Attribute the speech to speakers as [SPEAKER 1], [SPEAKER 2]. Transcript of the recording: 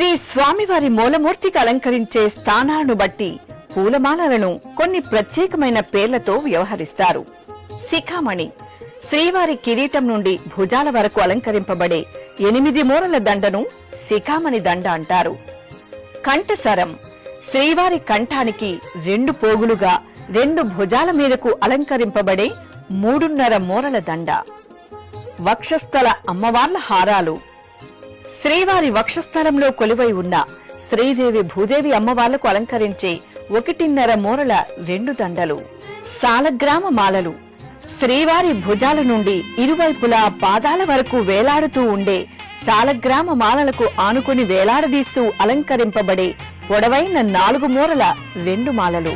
[SPEAKER 1] శ్రీ స్వామివారి మూలమూర్తికి అలంకరించే స్థానాలను బట్టి పూలమాలలను కొన్ని ప్రత్యేకమైన పేర్లతో వ్యవహరిస్తారు. శిఖామణి శ్రీవారి కిరీటం నుండి భుజాల వరకు అలంకరింపబడే 8 మూరల దండను శిఖామణి దండ అంటారు. కంఠసరం శ్రీవారి కంఠానికి 2 పోగులుగా 2 భుజాల మీదకు అలంకరింపబడే 3.5 మూరల దండ. వక్షస్థల అమ్మవార్ల హారాలు శ్రీవారి వక్షస్థలంలో కొలువై ఉన్న శ్రీదేవి భూదేవి అమ్మవార్లకు అలంకరించే 1.5 మూరల 2 దండలు. సాలగ్రామ మాలలు శ్రీవారి భుజాల నుండి ఇరువైపులా పాదాల వరకు వేలాడుతూ ఉండే సాలగ్రామ మాలలకు ఆనుకుని వేలాడదీస్తూ అలంకరింపబడే పొడవైన 4 మూరల 2 మాలలు.